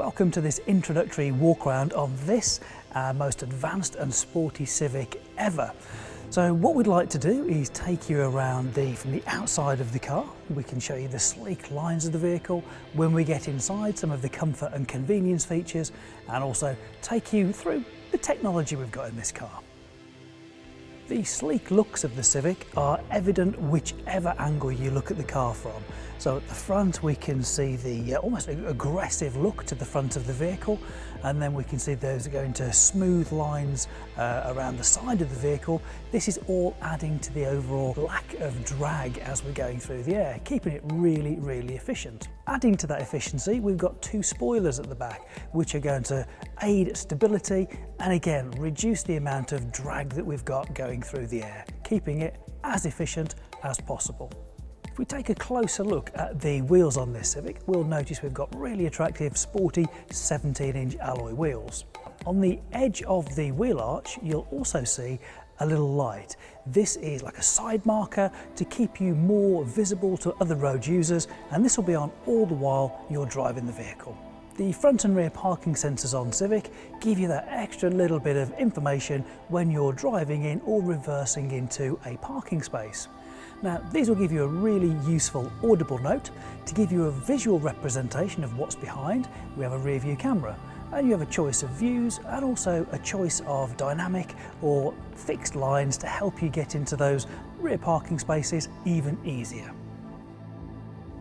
Welcome to this introductory walk around on this, our most advanced and sporty Civic ever. So what we'd like to do is take you around from the outside of the car. We can show you the sleek lines of the vehicle. When we get inside, some of the comfort and convenience features, and also take you through the technology we've got in this car. The sleek looks of the Civic are evident whichever angle you look at the car from. So at the front we can see the almost aggressive look to the front of the vehicle, and then we can see those go into smooth lines around the side of the vehicle. This is all adding to the overall lack of drag as we're going through the air, keeping it really, really efficient. Adding to that efficiency, we've got two spoilers at the back, which are going to aid stability and again reduce the amount of drag that we've got going through the air, keeping it as efficient as possible. If we take a closer look at the wheels on this Civic, we'll notice we've got really attractive, sporty 17-inch alloy wheels. On the edge of the wheel arch, you'll also see a little light. This is like a side marker to keep you more visible to other road users, and this will be on all the while you're driving the vehicle. The front and rear parking sensors on Civic give you that extra little bit of information when you're driving in or reversing into a parking space. Now, these will give you a really useful audible note to give you a visual representation of what's behind. We have a rear view camera, and you have a choice of views and also a choice of dynamic or fixed lines to help you get into those rear parking spaces even easier.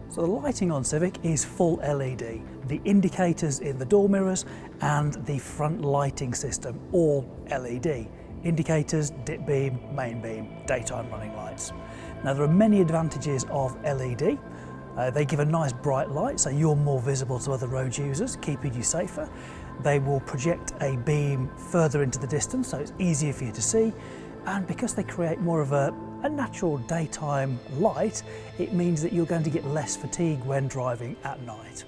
So the lighting on Civic is full LED, the indicators in the door mirrors and the front lighting system, all LED. Indicators, dip beam, main beam, daytime running lights. Now there are many advantages of LED. They give a nice bright light so you're more visible to other road users, keeping you safer. They will project a beam further into the distance so it's easier for you to see. And because they create more of a natural daytime light, it means that you're going to get less fatigue when driving at night.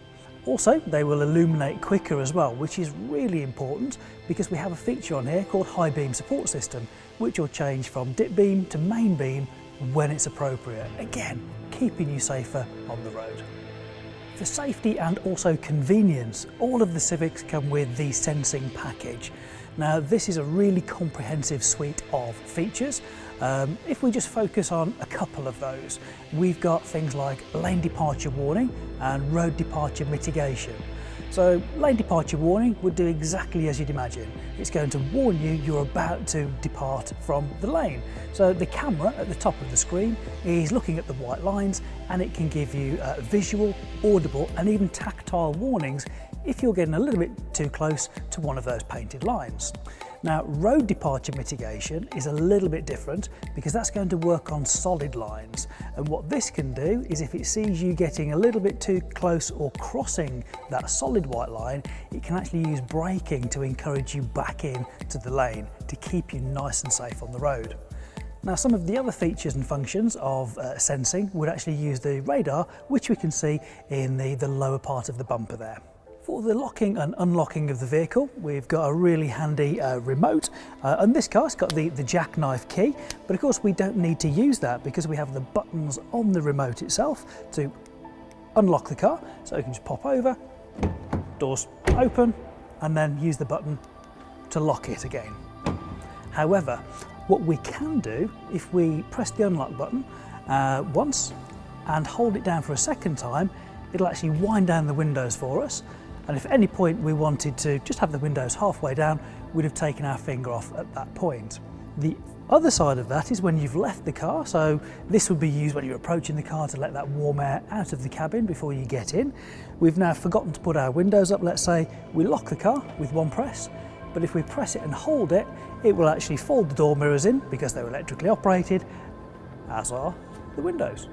Also, they will illuminate quicker as well, which is really important because we have a feature on here called High Beam Support System, which will change from dip beam to main beam when it's appropriate. Again, keeping you safer on the road. For safety and also convenience, all of the Civics come with the sensing package. Now, this is a really comprehensive suite of features. If we just focus on a couple of those, we've got things like lane departure warning and road departure mitigation. So lane departure warning would do exactly as you'd imagine. It's going to warn you you're about to depart from the lane. So the camera at the top of the screen is looking at the white lines, and it can give you visual, audible and even tactile warnings if you're getting a little bit too close to one of those painted lines. Now, road departure mitigation is a little bit different because that's going to work on solid lines. And what this can do is if it sees you getting a little bit too close or crossing that solid white line, it can actually use braking to encourage you back in to the lane to keep you nice and safe on the road. Now, some of the other features and functions of sensing would actually use the radar, which we can see in the lower part of the bumper there. For the locking and unlocking of the vehicle, we've got a really handy remote. On this car, it's got the jackknife key, but of course we don't need to use that because we have the buttons on the remote itself to unlock the car. So you can just pop over, doors open, and then use the button to lock it again. However, what we can do, if we press the unlock button once and hold it down for a second time, it'll actually wind down the windows for us. And if at any point we wanted to just have the windows halfway down, we'd have taken our finger off at that point. The other side of that is when you've left the car, so this would be used when you're approaching the car to let that warm air out of the cabin before you get in. We've now forgotten to put our windows up. Let's say we lock the car with one press, but if we press it and hold it, it will actually fold the door mirrors in because they're electrically operated, as are the windows.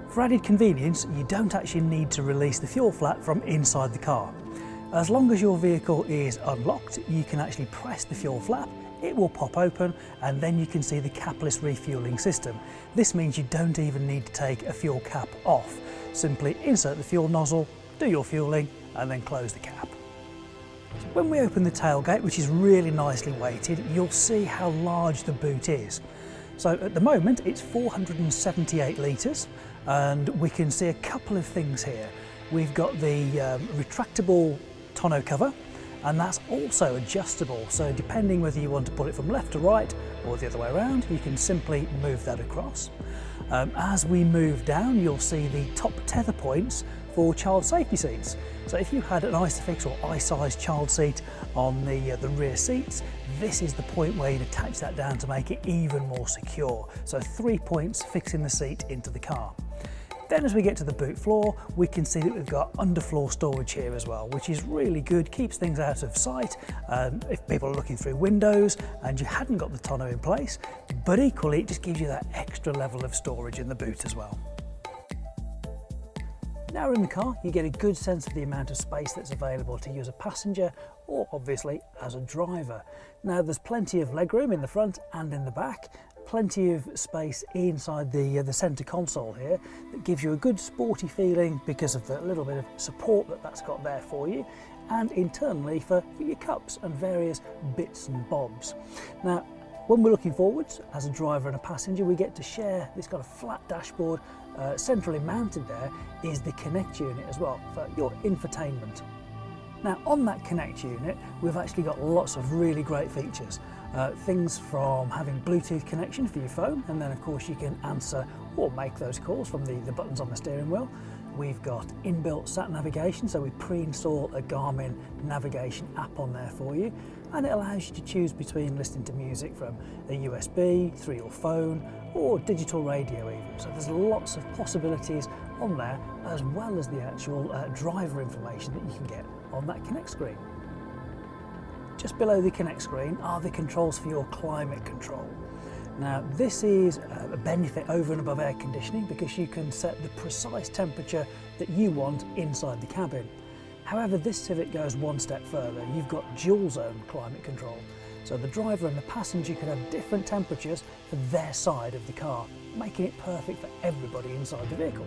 For added convenience, you don't actually need to release the fuel flap from inside the car. As long as your vehicle is unlocked, you can actually press the fuel flap, it will pop open, and then you can see the capless refueling system. This means you don't even need to take a fuel cap off. Simply insert the fuel nozzle, do your fueling, and then close the cap. When we open the tailgate, which is really nicely weighted, you'll see how large the boot is. So at the moment it's 478 litres, and we can see a couple of things here. we've got the retractable tonneau cover, and that's also adjustable. So depending whether you want to put it from left to right or the other way around, you can simply move that across. As we move down, you'll see the top tether points for child safety seats. So if you had an Isofix or i-size child seat on the rear seats, this is the point where you'd attach that down to make it even more secure. So 3 points fixing the seat into the car. Then as we get to the boot floor, we can see that we've got underfloor storage here as well, which is really good, keeps things out of sight if people are looking through windows and you hadn't got the tonneau in place, but equally it just gives you that extra level of storage in the boot as well. Now in the car, you get a good sense of the amount of space that's available to use as a passenger or obviously as a driver. Now there's plenty of legroom in the front and in the back, plenty of space inside the centre console here that gives you a good sporty feeling because of the little bit of support that's got there for you, and internally for your cups and various bits and bobs. Now when we're looking forwards as a driver and a passenger, we get to share this kind of flat dashboard. Centrally mounted there is the Connect unit as well for your infotainment. Now on that Connect unit, we've actually got lots of really great features. Things from having Bluetooth connection for your phone, and then of course you can answer or make those calls from the buttons on the steering wheel. We've got inbuilt sat navigation, so we pre-install a Garmin navigation app on there for you, and it allows you to choose between listening to music from a USB, through your phone, or digital radio even. So there's lots of possibilities on there, as well as the actual driver information that you can get on that Connect screen. Just below the Connect screen are the controls for your climate control. Now this is a benefit over and above air conditioning because you can set the precise temperature that you want inside the cabin. However, this Civic goes one step further. You've got dual zone climate control. So the driver and the passenger can have different temperatures for their side of the car, making it perfect for everybody inside the vehicle.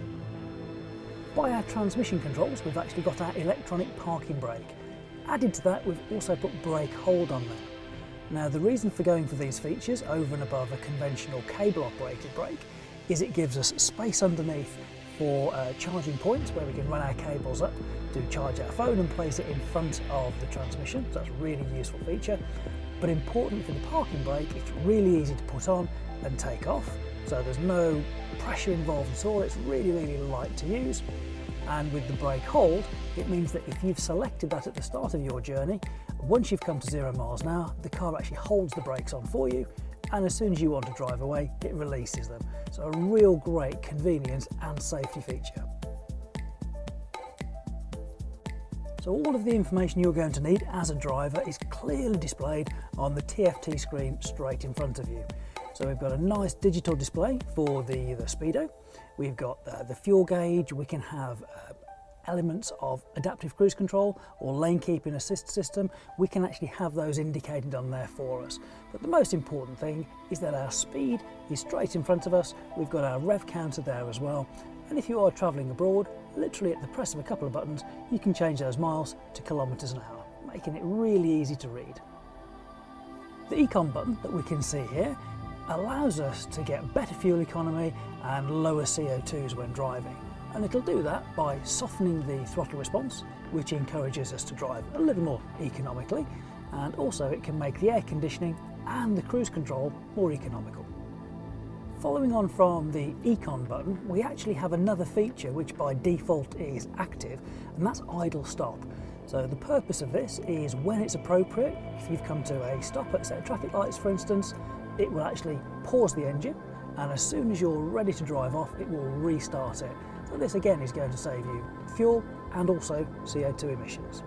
By our transmission controls, we've actually got our electronic parking brake. Added to that, we've also put brake hold on there. Now the reason for going for these features over and above a conventional cable operated brake is it gives us space underneath for charging points where we can run our cables up to charge our phone and place it in front of the transmission. So that's a really useful feature. But important for the parking brake, it's really easy to put on and take off. So there's no pressure involved at all. It's really, really light to use. And with the brake hold, it means that if you've selected that at the start of your journey, once you've come to 0 miles an hour, the car actually holds the brakes on for you, and as soon as you want to drive away, it releases them. So a real great convenience and safety feature. So all of the information you're going to need as a driver is clearly displayed on the TFT screen straight in front of you. So we've got a nice digital display for the speedo. We've got the fuel gauge. We can have elements of adaptive cruise control or lane keeping assist system. We can actually have those indicated on there for us. But the most important thing is that our speed is straight in front of us. We've got our rev counter there as well. And if you are travelling abroad, literally at the press of a couple of buttons, you can change those miles to kilometres an hour, making it really easy to read. The Econ button that we can see here allows us to get better fuel economy and lower CO2s when driving. And it'll do that by softening the throttle response, which encourages us to drive a little more economically, and also it can make the air conditioning and the cruise control more economical. Following on from the Econ button, we actually have another feature which by default is active, and that's idle stop. So the purpose of this is when it's appropriate, if you've come to a stop at say traffic lights for instance, it will actually pause the engine, and as soon as you're ready to drive off, it will restart it. So this again is going to save you fuel and also CO2 emissions.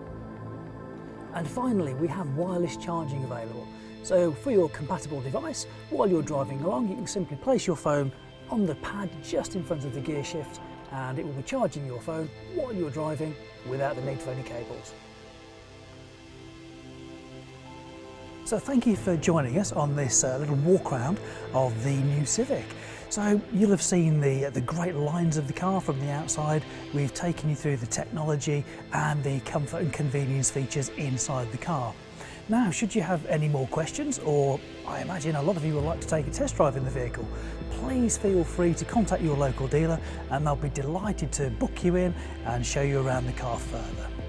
And finally, we have wireless charging available. So for your compatible device, while you're driving along, you can simply place your phone on the pad just in front of the gear shift, and it will be charging your phone while you're driving without the need for any cables. So thank you for joining us on this little walk around of the new Civic. So you'll have seen the great lines of the car from the outside. We've taken you through the technology and the comfort and convenience features inside the car. Now, should you have any more questions, or I imagine a lot of you would like to take a test drive in the vehicle, please feel free to contact your local dealer and they'll be delighted to book you in and show you around the car further.